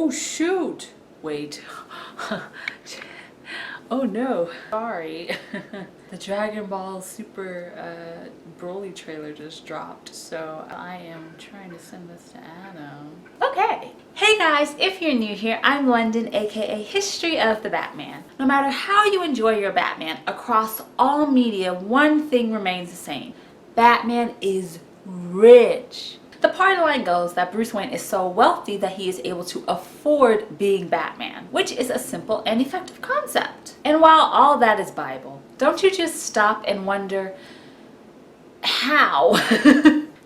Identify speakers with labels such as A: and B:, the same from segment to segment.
A: Oh shoot! Wait. Oh no. Sorry. The Dragon Ball Super Broly trailer just dropped, so I am trying to send this to Adam.
B: Okay. Hey guys, if you're new here, I'm London, aka History of the Batman. No matter how you enjoy your Batman, across all media, one thing remains the same. Batman is rich. The part of the line goes that Bruce Wayne is so wealthy that he is able to afford being Batman, which is a simple and effective concept. And while all that is Bible, don't you just stop and wonder, how?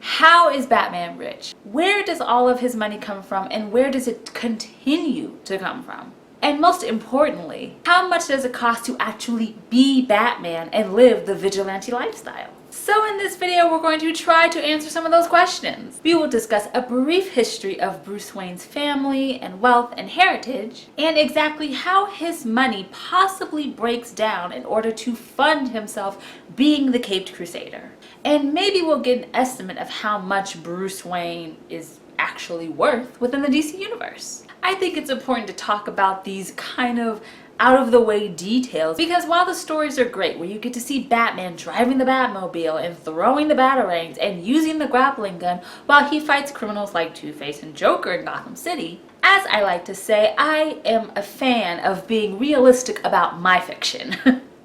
B: How is Batman rich? Where does all of his money come from, and where does it continue to come from? And most importantly, how much does it cost to actually be Batman and live the vigilante lifestyle? So in this video, we're going to try to answer some of those questions. We will discuss a brief history of Bruce Wayne's family and wealth and heritage, and exactly how his money possibly breaks down in order to fund himself being the Caped Crusader. And maybe we'll get an estimate of how much Bruce Wayne is actually worth within the DC universe. I think it's important to talk about these kind of out-of-the-way details, because while the stories are great, where you get to see Batman driving the Batmobile and throwing the batarangs and using the grappling gun while he fights criminals like Two-Face and Joker in Gotham City, as I like to say, I am a fan of being realistic about my fiction.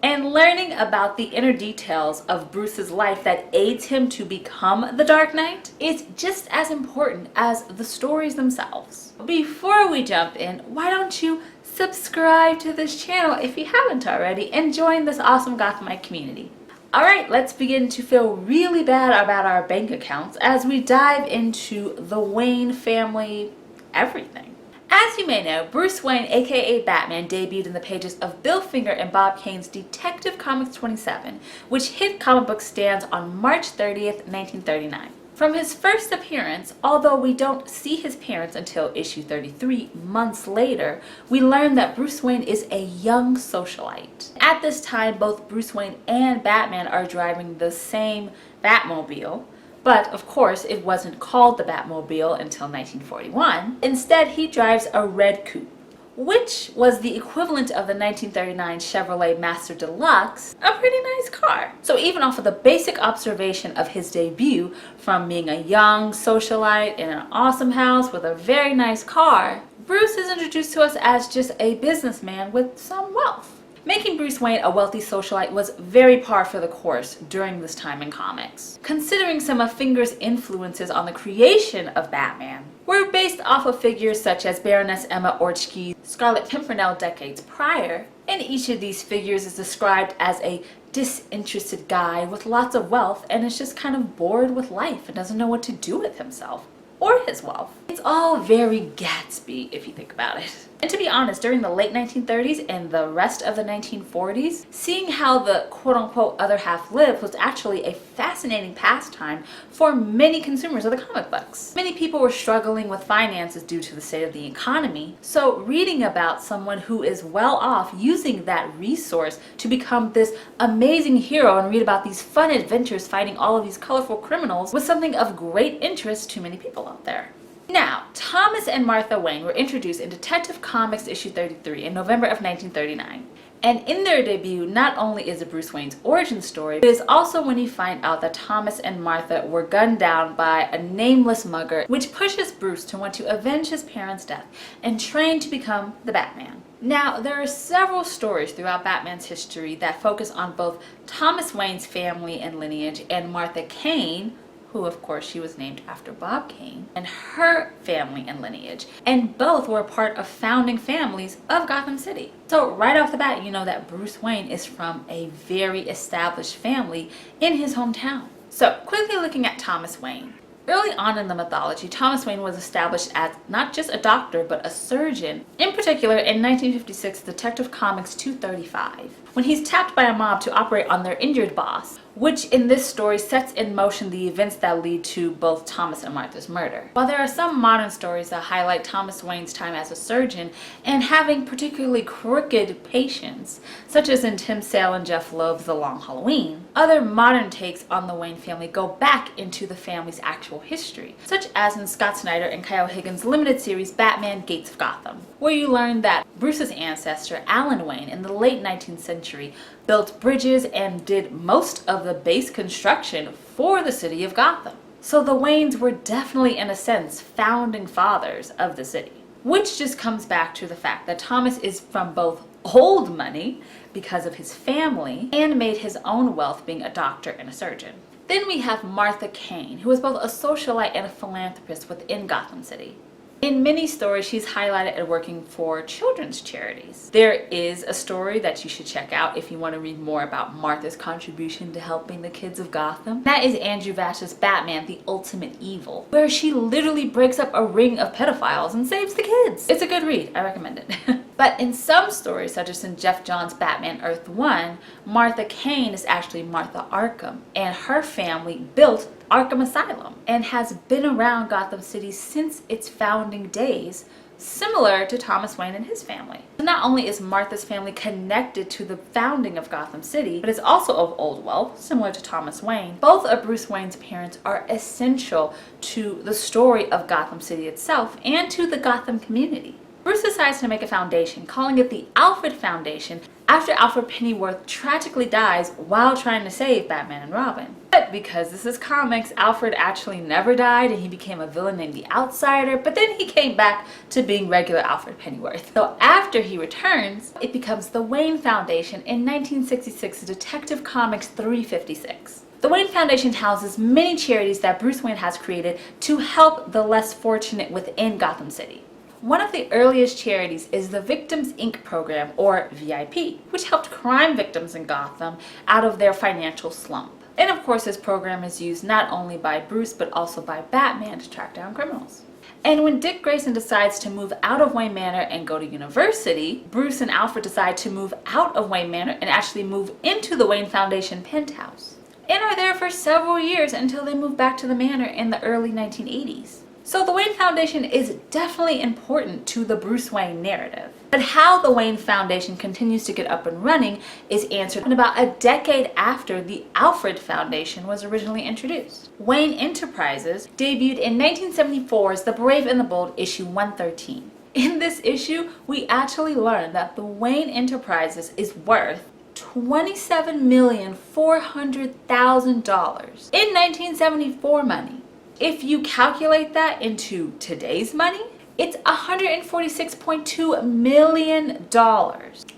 B: And learning about the inner details of Bruce's life that aids him to become the Dark Knight is just as important as the stories themselves. Before we jump in, why don't you subscribe to this channel if you haven't already and join this awesome Gothamite community. Alright, let's begin to feel really bad about our bank accounts as we dive into the Wayne family everything. As you may know, Bruce Wayne, aka Batman, debuted in the pages of Bill Finger and Bob Kane's Detective Comics 27, which hit comic book stands on March 30th, 1939. From his first appearance, although we don't see his parents until issue 33 months later, we learn that Bruce Wayne is a young socialite. At this time, both Bruce Wayne and Batman are driving the same Batmobile. But, of course, it wasn't called the Batmobile until 1941. Instead, he drives a red coupe, which was the equivalent of the 1939 Chevrolet Master Deluxe, a pretty nice car. So even off of the basic observation of his debut, from being a young socialite in an awesome house with a very nice car, Bruce is introduced to us as just a businessman with some wealth. Making Bruce Wayne a wealthy socialite was very par for the course during this time in comics. Considering some of Finger's influences on the creation of Batman were based off of figures such as Baroness Emma Orczki's Scarlet Pimpernel decades prior, and each of these figures is described as a disinterested guy with lots of wealth and is just kind of bored with life and doesn't know what to do with himself or his wealth. It's all very Gatsby if you think about it. And to be honest, during the late 1930s and the rest of the 1940s, seeing how the quote-unquote other half lived was actually a fascinating pastime for many consumers of the comic books. Many people were struggling with finances due to the state of the economy, so reading about someone who is well off using that resource to become this amazing hero and read about these fun adventures fighting all of these colorful criminals was something of great interest to many people out there. Now, Thomas and Martha Wayne were introduced in Detective Comics issue 33 in November of 1939. And in their debut, not only is it Bruce Wayne's origin story, but it's also when you find out that Thomas and Martha were gunned down by a nameless mugger, which pushes Bruce to want to avenge his parents' death and train to become the Batman. Now, there are several stories throughout Batman's history that focus on both Thomas Wayne's family and lineage and Martha Kane, who of course she was named after Bob Kane, and her family and lineage. And both were a part of founding families of Gotham City. So right off the bat, you know that Bruce Wayne is from a very established family in his hometown. So quickly looking at Thomas Wayne. Early on in the mythology, Thomas Wayne was established as not just a doctor, but a surgeon. In particular, in 1956, Detective Comics 235, when he's tapped by a mob to operate on their injured boss. which in this story sets in motion the events that lead to both Thomas and Martha's murder. While there are some modern stories that highlight Thomas Wayne's time as a surgeon and having particularly crooked patients, such as in Tim Sale and Jeff Loeb's The Long Halloween, other modern takes on the Wayne family go back into the family's actual history, such as in Scott Snyder and Kyle Higgins' limited series Batman Gates of Gotham, where you learn that Bruce's ancestor, Alan Wayne, in the late 19th century, built bridges and did most of the base construction for the city of Gotham. So the Waynes were definitely, in a sense, founding fathers of the city. Which just comes back to the fact that Thomas is from both old money, because of his family, and made his own wealth being a doctor and a surgeon. Then we have Martha Kane, who is both a socialite and a philanthropist within Gotham City. In many stories, she's highlighted as working for children's charities. There is a story that you should check out if you want to read more about Martha's contribution to helping the kids of Gotham. That is Andrew Vash's Batman, The Ultimate Evil, where she literally breaks up a ring of pedophiles and saves the kids. It's a good read. I recommend it. But in some stories, such as in Jeff Johns' Batman Earth 1, Martha Kane is actually Martha Arkham, and her family built Arkham Asylum and has been around Gotham City since its founding days, similar to Thomas Wayne and his family. Not only is Martha's family connected to the founding of Gotham City, but is also of old wealth, similar to Thomas Wayne. Both of Bruce Wayne's parents are essential to the story of Gotham City itself and to the Gotham community. Bruce decides to make a foundation, calling it the Alfred Foundation, after Alfred Pennyworth tragically dies while trying to save Batman and Robin. But because this is comics, Alfred actually never died and he became a villain named the Outsider, but then he came back to being regular Alfred Pennyworth. So after he returns, it becomes the Wayne Foundation in 1966 Detective Comics 356. The Wayne Foundation houses many charities that Bruce Wayne has created to help the less fortunate within Gotham City. One of the earliest charities is the Victims Inc. program, or VIP, which helped crime victims in Gotham out of their financial slump. And of course, this program is used not only by Bruce, but also by Batman to track down criminals. And when Dick Grayson decides to move out of Wayne Manor and go to university, Bruce and Alfred decide to move out of Wayne Manor and actually move into the Wayne Foundation penthouse, and are there for several years until they move back to the manor in the early 1980s. So the Wayne Foundation is definitely important to the Bruce Wayne narrative. But how the Wayne Foundation continues to get up and running is answered in about a decade after the Alfred Foundation was originally introduced. Wayne Enterprises debuted in 1974's The Brave and the Bold issue 113. In this issue, we actually learn that the Wayne Enterprises is worth $27,400,000 in 1974 money. If you calculate that into today's money, it's $146.2 million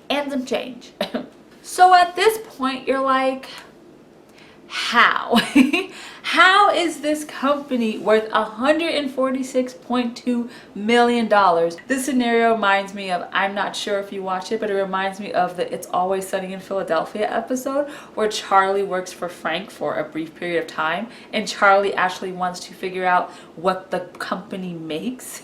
B: and some change. So at this point, you're like, how? How is this company worth $146.2 million? This scenario reminds me of, I'm not sure if you watch it, but it reminds me of the It's Always Sunny in Philadelphia episode where Charlie works for Frank for a brief period of time, and Charlie actually wants to figure out what the company makes.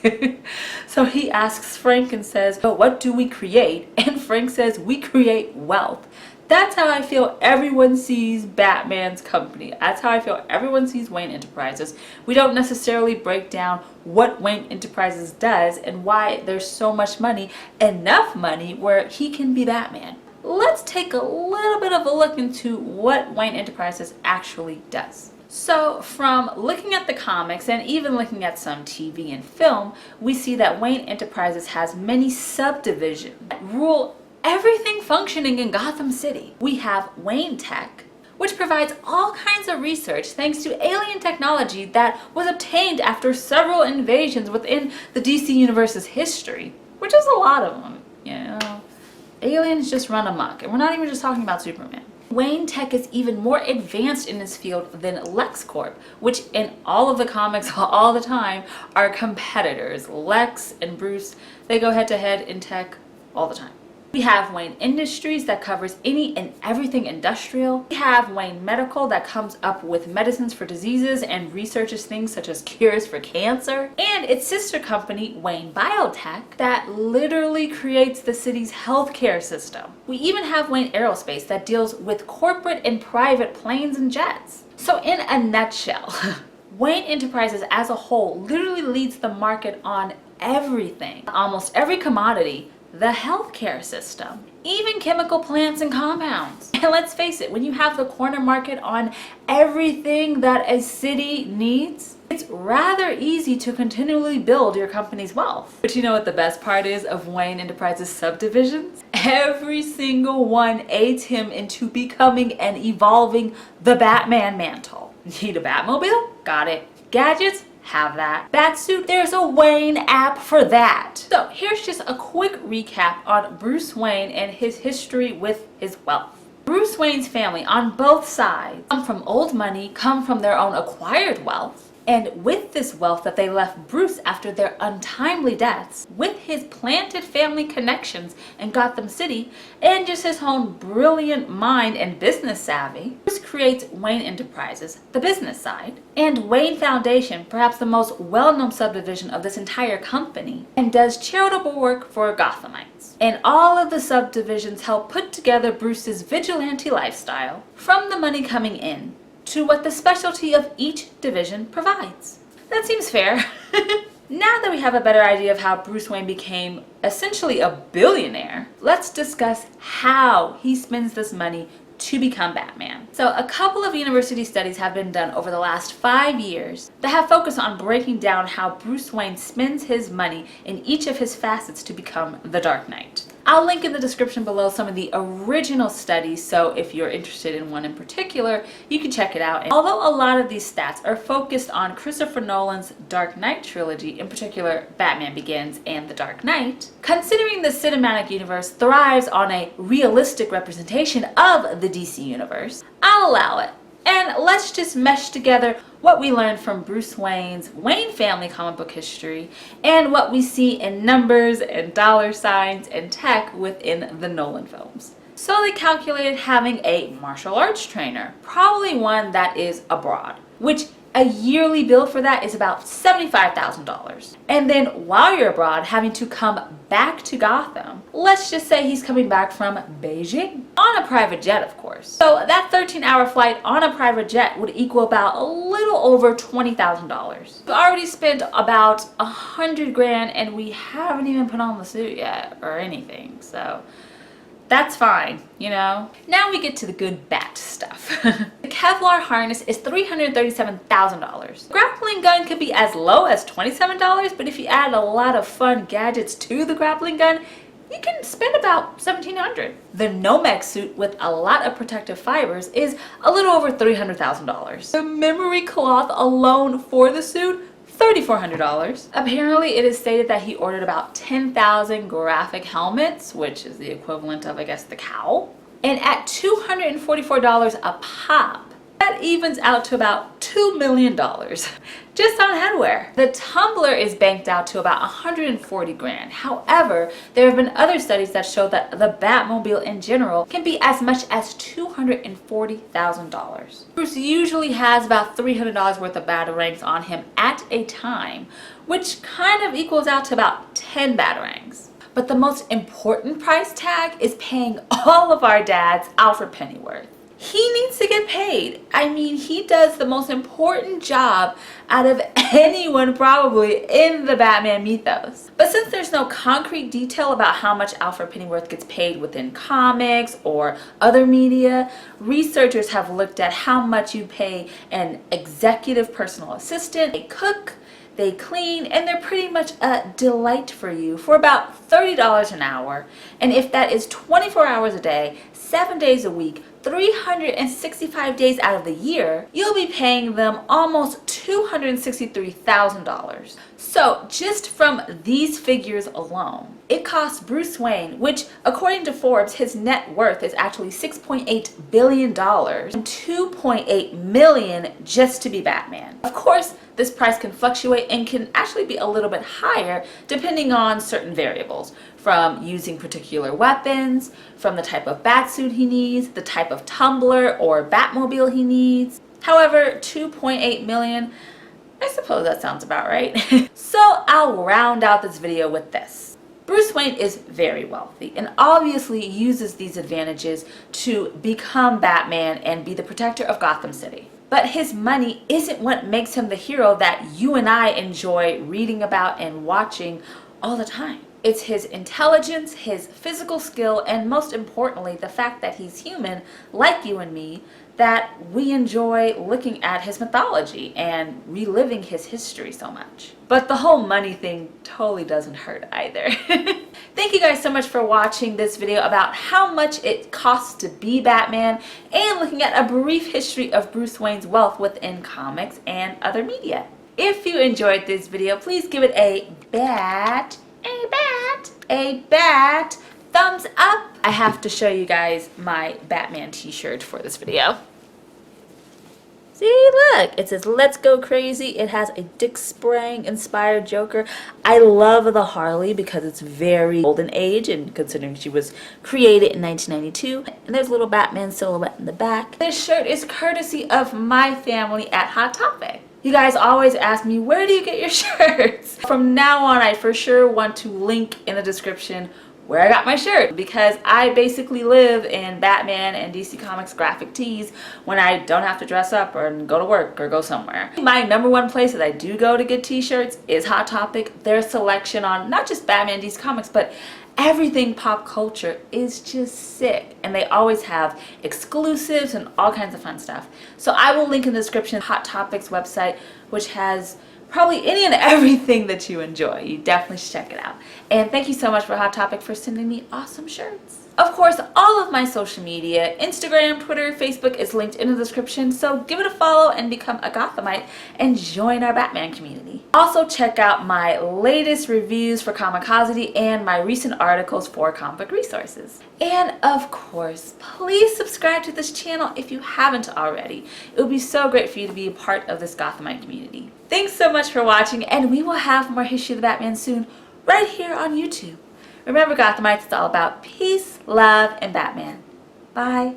B: So he asks Frank and says, "But what do we create?" And Frank says, "We create wealth." That's how I feel everyone sees Batman's company. That's how I feel everyone sees Wayne Enterprises. We don't necessarily break down what Wayne Enterprises does and why there's so much money, enough money where he can be Batman. Let's take a little bit of a look into what Wayne Enterprises actually does. So from looking at the comics and even looking at some TV and film, we see that Wayne Enterprises has many subdivisions that rule everything functioning in Gotham City. We have Wayne Tech, which provides all kinds of research thanks to alien technology that was obtained after several invasions within the DC Universe's history, which is a lot of them, you know. Aliens just run amok, and we're not even just talking about Superman. Wayne Tech is even more advanced in this field than LexCorp, which in all of the comics all the time are competitors. Lex and Bruce, they go head to head in tech all the time. We have Wayne Industries that covers any and everything industrial. We have Wayne Medical that comes up with medicines for diseases and researches things such as cures for cancer. And its sister company, Wayne Biotech, that literally creates the city's healthcare system. We even have Wayne Aerospace that deals with corporate and private planes and jets. So in a nutshell, Wayne Enterprises as a whole literally leads the market on everything, almost every commodity, the healthcare system, even chemical plants and compounds. And let's face it, when you have the corner market on everything that a city needs, it's rather easy to continually build your company's wealth. But you know what the best part is of Wayne Enterprises subdivisions? Every single one aids him into becoming and evolving the Batman mantle. Need a Batmobile? Got it. Gadgets? Have that. Batsuit? There's a Wayne app for that. So here's just a quick recap on Bruce Wayne and his history with his wealth. Bruce Wayne's family on both sides come from old money, come from their own acquired wealth. And with this wealth that they left Bruce after their untimely deaths, with his planted family connections in Gotham City, and just his own brilliant mind and business savvy, Bruce creates Wayne Enterprises, the business side, and Wayne Foundation, perhaps the most well-known subdivision of this entire company, and does charitable work for Gothamites. And all of the subdivisions help put together Bruce's vigilante lifestyle, from the money coming in to what the specialty of each division provides. That seems fair. Now that we have a better idea of how Bruce Wayne became essentially a billionaire, let's discuss how he spends this money to become Batman. So a couple of university studies have been done over the last 5 years that have focused on breaking down how Bruce Wayne spends his money in each of his facets to become the Dark Knight. I'll link in the description below some of the original studies, so if you're interested in one in particular, you can check it out. And although a lot of these stats are focused on Christopher Nolan's Dark Knight trilogy, in particular Batman Begins and The Dark Knight, considering the cinematic universe thrives on a realistic representation of the DC universe, I'll allow it. And let's just mesh together what we learned from Bruce Wayne's Wayne family comic book history and what we see in numbers and dollar signs and tech within the Nolan films. So they calculated having a martial arts trainer, probably one that is abroad, which a yearly bill for that is about $75,000. And then while you're abroad, having to come back to Gotham, let's just say he's coming back from Beijing on a private jet, of course. So that 13-hour flight on a private jet would equal about a little over $20,000. We've already spent about 100 grand and we haven't even put on the suit yet or anything. So that's fine, you know? Now we get to the good bat stuff. The Kevlar harness is $337,000. Grappling gun could be as low as $27, but if you add a lot of fun gadgets to the grappling gun, you can spend about $1,700. The Nomex suit with a lot of protective fibers is a little over $300,000. The memory cloth alone for the suit, $3,400. Apparently it is stated that he ordered about 10,000 graphic helmets, which is the equivalent of, I guess, the cowl. And at $244 a pop, that evens out to about $2 million just on headwear. The tumbler is banked out to about 140 grand. However, there have been other studies that show that the Batmobile in general can be as much as $240,000. Bruce usually has about $300 worth of batarangs on him at a time, which kind of equals out to about 10 batarangs. But the most important price tag is paying all of our dads Alfred Pennyworth. He needs to get paid. I mean, he does the most important job out of anyone probably in the Batman mythos. But since there's no concrete detail about how much Alfred Pennyworth gets paid within comics or other media, researchers have looked at how much you pay an executive personal assistant, a cook, they clean, and they're pretty much a delight for you for about $30 an hour. And if that is 24 hours a day, 7 days a week, 365 days out of the year, you'll be paying them almost $263,000. So just from these figures alone, it costs Bruce Wayne, which according to Forbes, his net worth is actually $6.8 billion, and $2.8 million just to be Batman. Of course, This price can fluctuate and can actually be a little bit higher depending on certain variables, from using particular weapons, from the type of batsuit he needs, the type of tumbler or Batmobile he needs. However, 2.8 million, I suppose that sounds about right. So I'll round out this video with this. Bruce Wayne is very wealthy and obviously uses these advantages to become Batman and be the protector of Gotham City. But his money isn't what makes him the hero that you and I enjoy reading about and watching all the time. It's his intelligence, his physical skill, and most importantly, the fact that he's human, like you and me, that we enjoy looking at his mythology and reliving his history so much. But the whole money thing totally doesn't hurt either. Thank you guys so much for watching this video about how much it costs to be Batman and looking at a brief history of Bruce Wayne's wealth within comics and other media. If you enjoyed this video, please give it a bat thumbs up. I have to show you guys my Batman t-shirt for this video. See, look, it says "Let's Go Crazy." It has a Dick Sprang inspired Joker. I love the Harley because it's very golden age, and considering she was created in 1992. And there's a little Batman silhouette in the back. This shirt is courtesy of my family at Hot Topic. You guys always ask me, where do you get your shirts? From now on, I for sure want to link in the description where I got my shirt, because I basically live in Batman and DC Comics graphic tees when I don't have to dress up or go to work or go somewhere. My number one place that I do go to get t-shirts is Hot Topic. Their selection on not just Batman and DC Comics, but everything pop culture is just sick, and they always have exclusives and all kinds of fun stuff. So I will link in the description Hot Topic's website, which has probably any and everything that you enjoy. You definitely should check it out. And thank you so much for Hot Topic for sending me awesome shirts. Of course, all of my social media, Instagram, Twitter, Facebook, is linked in the description, so give it a follow and become a Gothamite and join our Batman community. Also check out my latest reviews for Comicosity and my recent articles for Comic Book Resources. And of course, please subscribe to this channel if you haven't already. It would be so great for you to be a part of this Gothamite community. Thanks so much for watching, and we will have more History of the Batman soon, right here on YouTube. Remember, Gothamites, it's all about peace, love, and Batman. Bye.